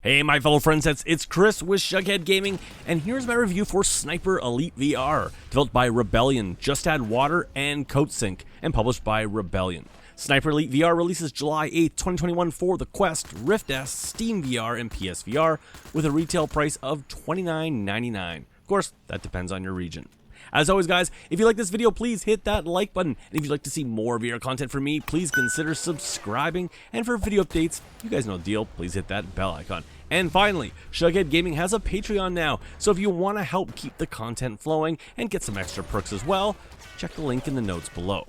Hey my fellow friends, it's Chris with Shughead Gaming, and here's my review for Sniper Elite VR, developed by Rebellion, Just Add Water, and CodeSync, and published by Rebellion. Sniper Elite VR releases July 8th, 2021 for the Quest, Rift S, Steam VR, and PSVR, with a retail price of $29.99. Of course, that depends on your region. As always guys, if you like this video, please hit that like button, and if you'd like to see more VR content from me, please consider subscribing, and for video updates, you guys know the deal, please hit that bell icon. And finally, Shughead Gaming has a Patreon now, so if you want to help keep the content flowing and get some extra perks as well, check the link in the notes below.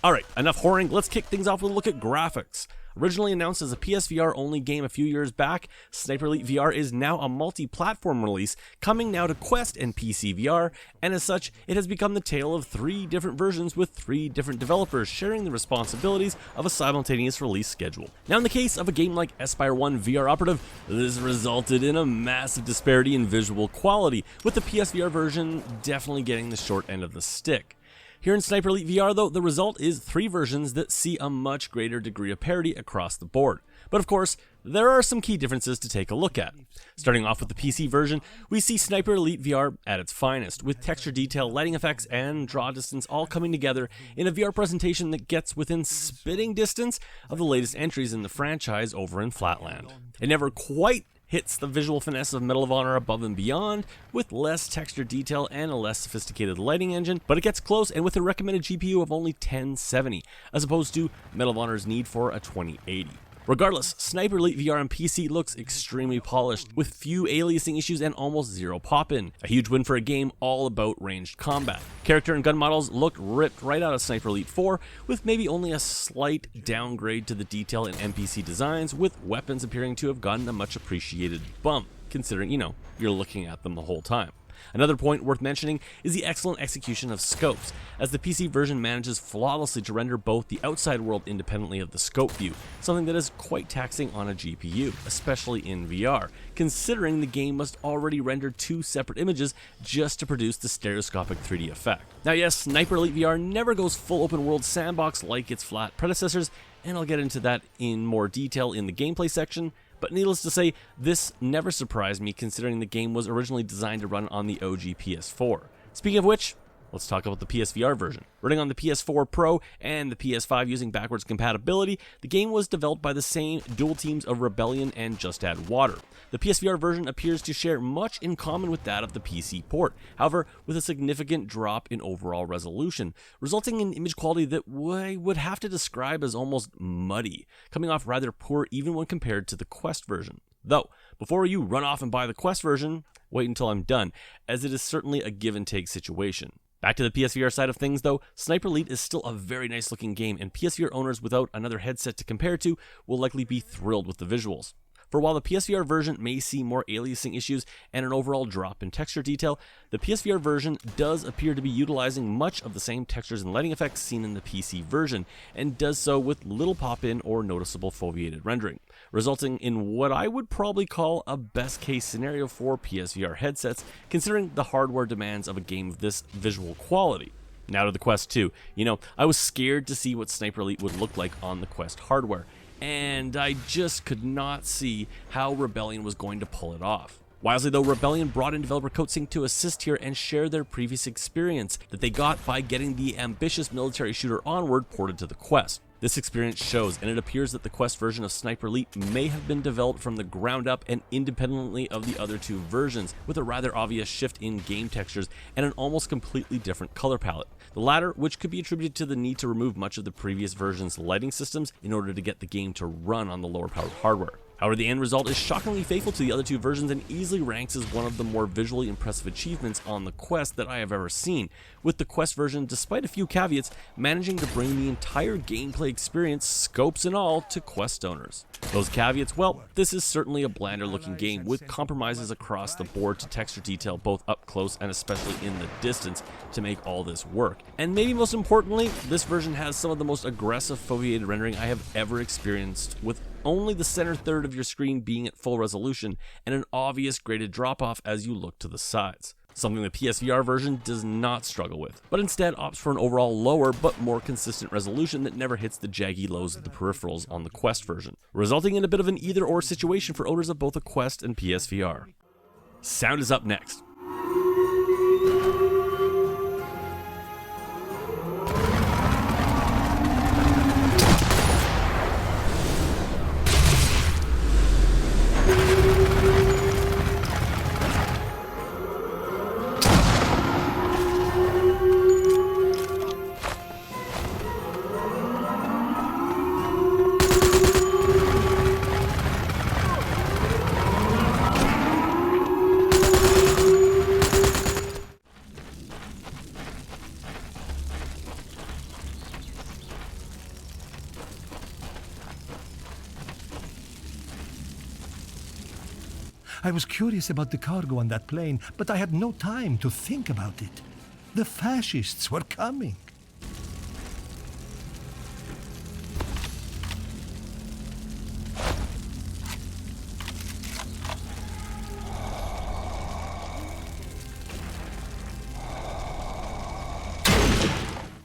Alright, enough whoring, let's kick things off with a look at graphics. Originally announced as a PSVR only game a few years back, Sniper Elite VR is now a multi-platform release, coming now to Quest and PCVR, and as such, it has become the tale of 3 different versions with 3 different developers sharing the responsibilities of a simultaneous release schedule. Now in the case of a game like Espire 1 VR Operative, this resulted in a massive disparity in visual quality, with the PSVR version definitely getting the short end of the stick. Here in Sniper Elite VR though, the result is 3 versions that see a much greater degree of parity across the board. But of course, there are some key differences to take a look at. Starting off with the PC version, we see Sniper Elite VR at its finest, with texture detail, lighting effects, and draw distance all coming together in a VR presentation that gets within spitting distance of the latest entries in the franchise over in Flatland. It never quite hits the visual finesse of Medal of Honor above and beyond, with less texture detail and a less sophisticated lighting engine, but it gets close and with a recommended GPU of only 1070, as opposed to Medal of Honor's need for a 2080. Regardless, Sniper Elite VR on PC looks extremely polished, with few aliasing issues and almost zero pop-in. A huge win for a game all about ranged combat. Character and gun models looked ripped right out of Sniper Elite 4, with maybe only a slight downgrade to the detail in NPC designs, with weapons appearing to have gotten a much appreciated bump, considering, you're looking at them the whole time. Another point worth mentioning is the excellent execution of scopes, as the PC version manages flawlessly to render both the outside world independently of the scope view, something that is quite taxing on a GPU, especially in VR, considering the game must already render 2 separate images just to produce the stereoscopic 3D effect. Now yes, Sniper Elite VR never goes full open world sandbox like its flat predecessors, and I'll get into that in more detail in the gameplay section, but needless to say, this never surprised me considering the game was originally designed to run on the OG PS4. Speaking of which, let's talk about the PSVR version. Running on the PS4 Pro and the PS5 using backwards compatibility, the game was developed by the same dual teams of Rebellion and Just Add Water. The PSVR version appears to share much in common with that of the PC port, however, with a significant drop in overall resolution, resulting in image quality that I would have to describe as almost muddy, coming off rather poor even when compared to the Quest version. Though, before you run off and buy the Quest version, wait until I'm done, as it is certainly a give and take situation. Back to the PSVR side of things though, Sniper Elite is still a very nice looking game, and PSVR owners without another headset to compare to will likely be thrilled with the visuals. For while the PSVR version may see more aliasing issues and an overall drop in texture detail, the PSVR version does appear to be utilizing much of the same textures and lighting effects seen in the PC version, and does so with little pop-in or noticeable foveated rendering, resulting in what I would probably call a best case scenario for PSVR headsets, considering the hardware demands of a game of this visual quality. Now to the Quest 2. I was scared to see what Sniper Elite would look like on the Quest hardware, and I just could not see how Rebellion was going to pull it off. Wisely though, Rebellion brought in developer CodeSync to assist here and share their previous experience that they got by getting the ambitious military shooter Onward ported to the Quest. This experience shows, and it appears that the Quest version of Sniper Elite may have been developed from the ground up and independently of the other 2 versions, with a rather obvious shift in game textures and an almost completely different color palette. The latter, which could be attributed to the need to remove much of the previous version's lighting systems in order to get the game to run on the lower powered hardware. However, the end result is shockingly faithful to the other 2 versions and easily ranks as one of the more visually impressive achievements on the Quest that I have ever seen, with the Quest version, despite a few caveats, managing to bring the entire gameplay experience, scopes and all, to Quest owners. Those caveats, well, this is certainly a blander looking game with compromises across the board to texture detail both up close and especially in the distance to make all this work. And maybe most importantly, this version has some of the most aggressive foveated rendering I have ever experienced, with only the center third of your screen being at full resolution and an obvious graded drop off as you look to the sides. something the PSVR version does not struggle with, but instead opts for an overall lower but more consistent resolution that never hits the jaggy lows of the peripherals on the Quest version, resulting in a bit of an either-or situation for owners of both a Quest and PSVR. Sound is up next. I was curious about the cargo on that plane, but I had no time to think about it. The fascists were coming.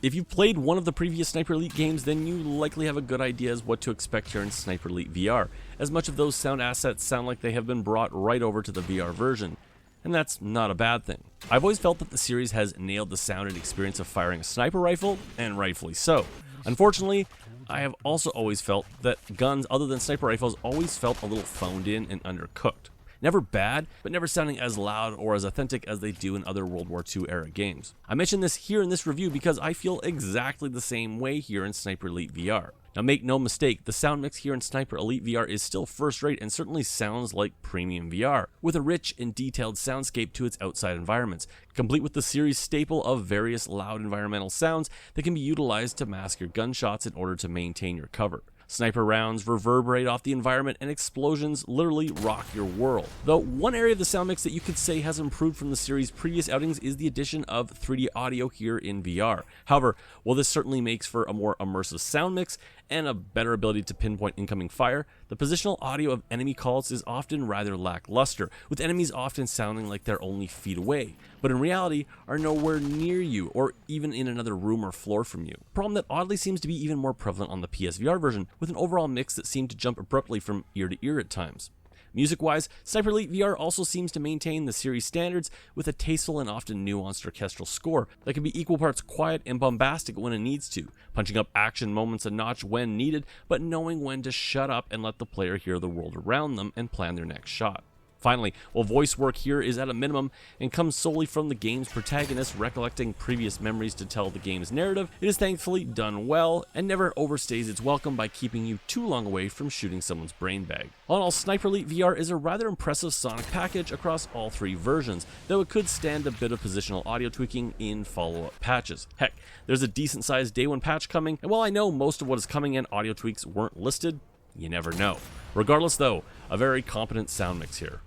If you've played one of the previous Sniper Elite games, then you likely have a good idea as what to expect here in Sniper Elite VR, as much of those sound assets sound like they have been brought right over to the VR version, and that's not a bad thing. I've always felt that the series has nailed the sound and experience of firing a sniper rifle, and rightfully so. Unfortunately, I have also always felt that guns other than sniper rifles always felt a little phoned in and undercooked. Never bad, but never sounding as loud or as authentic as they do in other World War II era games. I mention this here in this review because I feel exactly the same way here in Sniper Elite VR. Now make no mistake, the sound mix here in Sniper Elite VR is still first rate and certainly sounds like premium VR, with a rich and detailed soundscape to its outside environments, complete with the series staple of various loud environmental sounds that can be utilized to mask your gunshots in order to maintain your cover. Sniper rounds reverberate off the environment and explosions literally rock your world. Though one area of the sound mix that you could say has improved from the series' previous outings is the addition of 3D audio here in VR. However, while this certainly makes for a more immersive sound mix and a better ability to pinpoint incoming fire, the positional audio of enemy calls is often rather lackluster, with enemies often sounding like they're only feet away, but in reality are nowhere near you or even in another room or floor from you. A problem that oddly seems to be even more prevalent on the PSVR version, with an overall mix that seemed to jump abruptly from ear to ear at times. Music-wise, Sniper Elite VR also seems to maintain the series standards with a tasteful and often nuanced orchestral score that can be equal parts quiet and bombastic when it needs to, punching up action moments a notch when needed, but knowing when to shut up and let the player hear the world around them and plan their next shot. Finally, while voice work here is at a minimum and comes solely from the game's protagonist recollecting previous memories to tell the game's narrative, it is thankfully done well and never overstays its welcome by keeping you too long away from shooting someone's brain bag. All in all, Sniper Elite VR is a rather impressive sonic package across all three versions, though it could stand a bit of positional audio tweaking in follow-up patches. Heck, there's a decent sized day one patch coming, and while I know most of what is coming in audio tweaks weren't listed, you never know. Regardless though, a very competent sound mix here.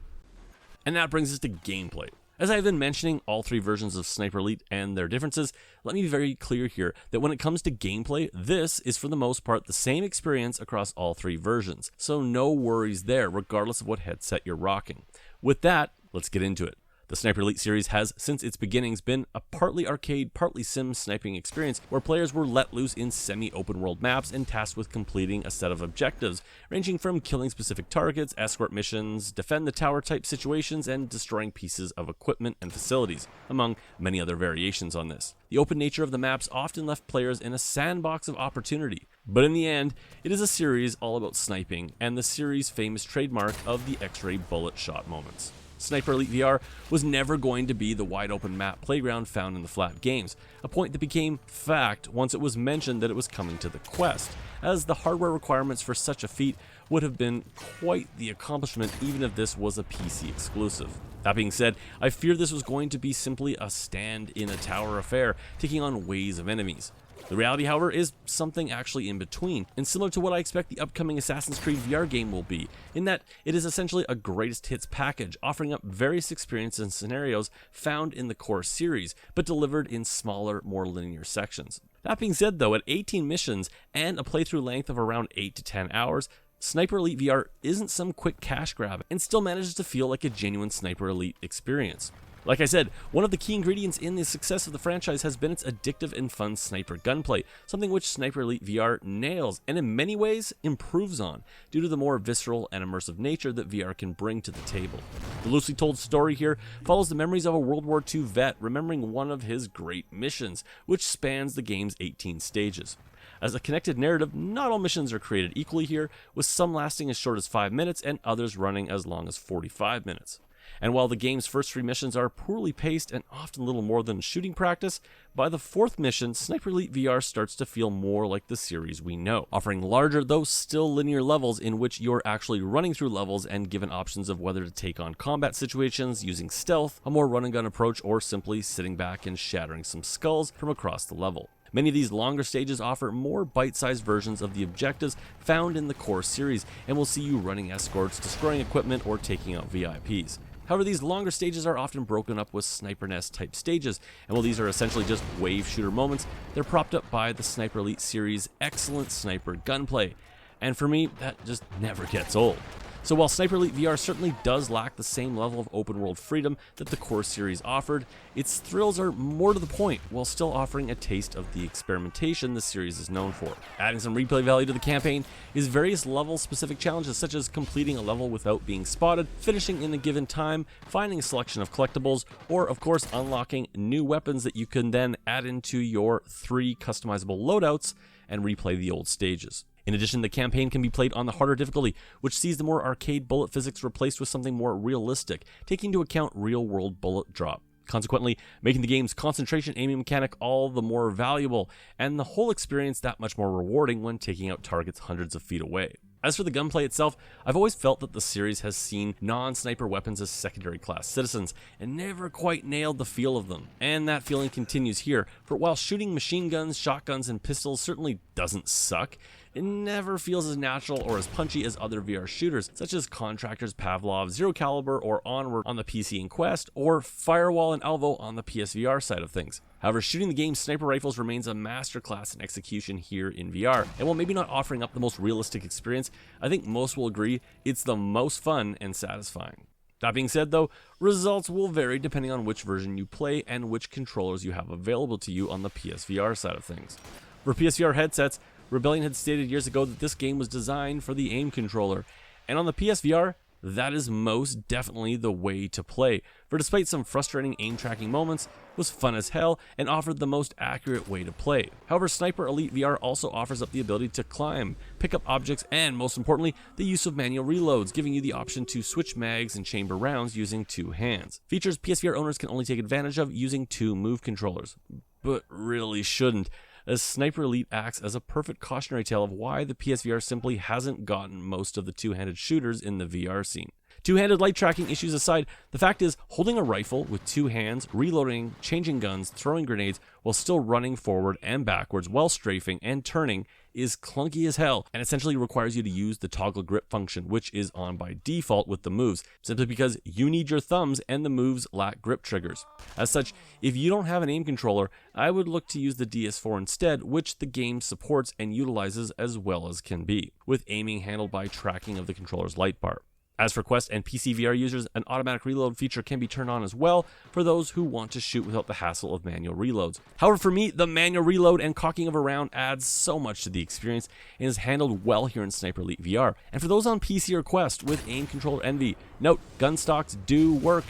And that brings us to gameplay. As I have been mentioning all three versions of Sniper Elite and their differences, let me be very clear here that when it comes to gameplay, this is for the most part the same experience across all three versions, so no worries there regardless of what headset you're rocking. With that, let's get into it. The Sniper Elite series has, since its beginnings, been a partly arcade, partly sim sniping experience where players were let loose in semi-open world maps and tasked with completing a set of objectives, ranging from killing specific targets, escort missions, defend the tower type situations, and destroying pieces of equipment and facilities, among many other variations on this. The open nature of the maps often left players in a sandbox of opportunity, but in the end, it is a series all about sniping and the series' famous trademark of the X-ray bullet shot moments. Sniper Elite VR was never going to be the wide open map playground found in the flat games, a point that became fact once it was mentioned that it was coming to the Quest, as the hardware requirements for such a feat would have been quite the accomplishment even if this was a PC exclusive. That being said, I fear this was going to be simply a stand in a tower affair, taking on waves of enemies. The reality, however, is something actually in between, and similar to what I expect the upcoming Assassin's Creed VR game will be, in that it is essentially a greatest hits package, offering up various experiences and scenarios found in the core series, but delivered in smaller, more linear sections. That being said though, at 18 missions and a playthrough length of around 8 to 10 hours, Sniper Elite VR isn't some quick cash grab, and still manages to feel like a genuine Sniper Elite experience. Like I said, one of the key ingredients in the success of the franchise has been its addictive and fun sniper gunplay, something which Sniper Elite VR nails and in many ways improves on, due to the more visceral and immersive nature that VR can bring to the table. The loosely told story here follows the memories of a World War II vet remembering one of his great missions, which spans the game's 18 stages. As a connected narrative, not all missions are created equally here, with some lasting as short as 5 minutes and others running as long as 45 minutes. And while the game's first 3 missions are poorly paced and often little more than shooting practice, by the 4th mission, Sniper Elite VR starts to feel more like the series we know, offering larger though still linear levels in which you're actually running through levels and given options of whether to take on combat situations using stealth, a more run and gun approach, or simply sitting back and shattering some skulls from across the level. Many of these longer stages offer more bite-sized versions of the objectives found in the core series, and will see you running escorts, destroying equipment, or taking out VIPs. However, these longer stages are often broken up with sniper nest type stages, and while these are essentially just wave shooter moments, they're propped up by the Sniper Elite series' excellent sniper gunplay, and for me, that just never gets old. So while Sniper Elite VR certainly does lack the same level of open world freedom that the core series offered, its thrills are more to the point while still offering a taste of the experimentation the series is known for. Adding some replay value to the campaign is various level specific challenges such as completing a level without being spotted, finishing in a given time, finding a selection of collectibles, or of course unlocking new weapons that you can then add into your 3 customizable loadouts and replay the old stages. In addition, the campaign can be played on the harder difficulty, which sees the more arcade bullet physics replaced with something more realistic, taking into account real-world bullet drop, consequently making the game's concentration aiming mechanic all the more valuable, and the whole experience that much more rewarding when taking out targets hundreds of feet away. As for the gunplay itself, I've always felt that the series has seen non-sniper weapons as secondary class citizens, and never quite nailed the feel of them. And that feeling continues here, for while shooting machine guns, shotguns, and pistols certainly doesn't suck, it never feels as natural or as punchy as other VR shooters, such as Contractors, Pavlov, Zero Caliber, or Onward on the PC and Quest, or Firewall and Alvo on the PSVR side of things. However, shooting the game's sniper rifles remains a masterclass in execution here in VR, and while maybe not offering up the most realistic experience, I think most will agree it's the most fun and satisfying. That being said though, results will vary depending on which version you play and which controllers you have available to you on the PSVR side of things. For PSVR headsets, Rebellion had stated years ago that this game was designed for the aim controller, and on the PSVR, that is most definitely the way to play, for despite some frustrating aim tracking moments, it was fun as hell and offered the most accurate way to play. However, Sniper Elite VR also offers up the ability to climb, pick up objects, and most importantly, the use of manual reloads, giving you the option to switch mags and chamber rounds using 2 hands. Features PSVR owners can only take advantage of using 2 move controllers, but really shouldn't, as Sniper Elite acts as a perfect cautionary tale of why the PSVR simply hasn't gotten most of the 2-handed shooters in the VR scene. 2-handed light tracking issues aside, the fact is, holding a rifle with 2 hands, reloading, changing guns, throwing grenades, while still running forward and backwards while strafing and turning is clunky as hell, and essentially requires you to use the toggle grip function, which is on by default with the moves, simply because you need your thumbs and the moves lack grip triggers. As such, if you don't have an aim controller, I would look to use the DS4 instead, which the game supports and utilizes as well as can be, with aiming handled by tracking of the controller's light bar. As for Quest and PCVR users, an automatic reload feature can be turned on as well for those who want to shoot without the hassle of manual reloads. However, for me, the manual reload and cocking of a round adds so much to the experience and is handled well here in Sniper Elite VR. And for those on PC or Quest with aim controller envy, note, gun stocks do work,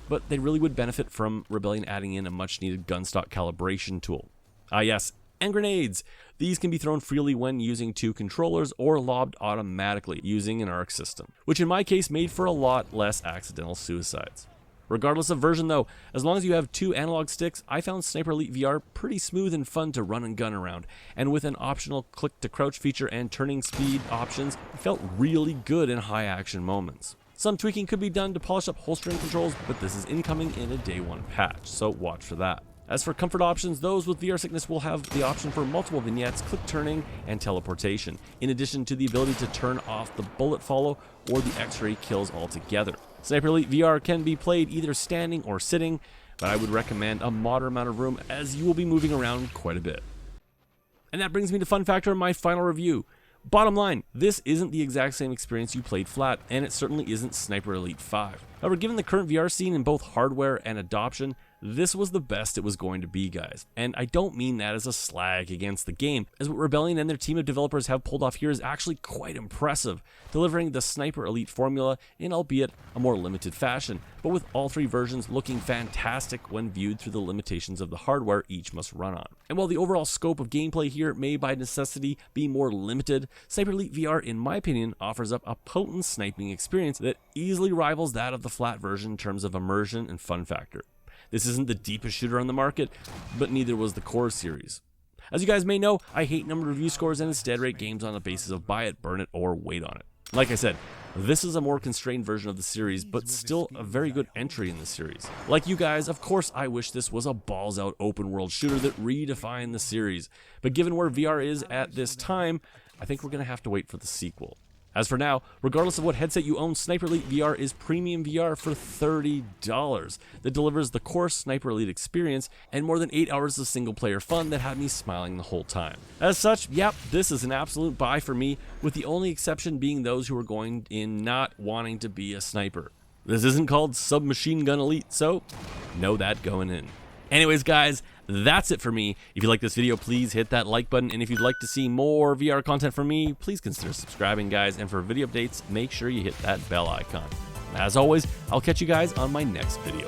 but they really would benefit from Rebellion adding in a much needed gun stock calibration tool. Ah yes, and grenades. These can be thrown freely when using 2 controllers or lobbed automatically using an arc system, which in my case made for a lot less accidental suicides. Regardless of version though, as long as you have 2 analog sticks, I found Sniper Elite VR pretty smooth and fun to run and gun around, and with an optional click to crouch feature and turning speed options, it felt really good in high action moments. Some tweaking could be done to polish up holstering controls, but this is incoming in a day 1 patch, so watch for that. As for comfort options, those with VR sickness will have the option for multiple vignettes, click turning, and teleportation, in addition to the ability to turn off the bullet follow or the X-ray kills altogether. Sniper Elite VR can be played either standing or sitting, but I would recommend a moderate amount of room as you will be moving around quite a bit. And that brings me to fun factor in my final review. Bottom line, this isn't the exact same experience you played flat, and it certainly isn't Sniper Elite 5. However, given the current VR scene in both hardware and adoption, this was the best it was going to be, guys. And I don't mean that as a slag against the game, as what Rebellion and their team of developers have pulled off here is actually quite impressive, delivering the Sniper Elite formula in albeit a more limited fashion, but with all three versions looking fantastic when viewed through the limitations of the hardware each must run on. And while the overall scope of gameplay here may by necessity be more limited, Sniper Elite VR, in my opinion, offers up a potent sniping experience that easily rivals that of the flat version in terms of immersion and fun factor. This isn't the deepest shooter on the market, but neither was the Core series. As you guys may know, I hate numbered review scores and instead rate games on the basis of buy it, burn it, or wait on it. Like I said, this is a more constrained version of the series, but still a very good entry in the series. Like you guys, of course I wish this was a balls-out open-world shooter that redefined the series, but given where VR is at this time, I think we're going to have to wait for the sequel. As for now, regardless of what headset you own, Sniper Elite VR is premium VR for $30 that delivers the core Sniper Elite experience and more than 8 hours of single-player fun that had me smiling the whole time. As such, yep, this is an absolute buy for me, with the only exception being those who are going in not wanting to be a sniper. This isn't called Submachine Gun Elite, so know that going in. Anyways, guys, that's it for me. If you like this video, please hit that like button, and if you'd like to see more VR content from me, please consider subscribing, guys, and for video updates, make sure you hit that bell icon. As always, I'll catch you guys on my next video.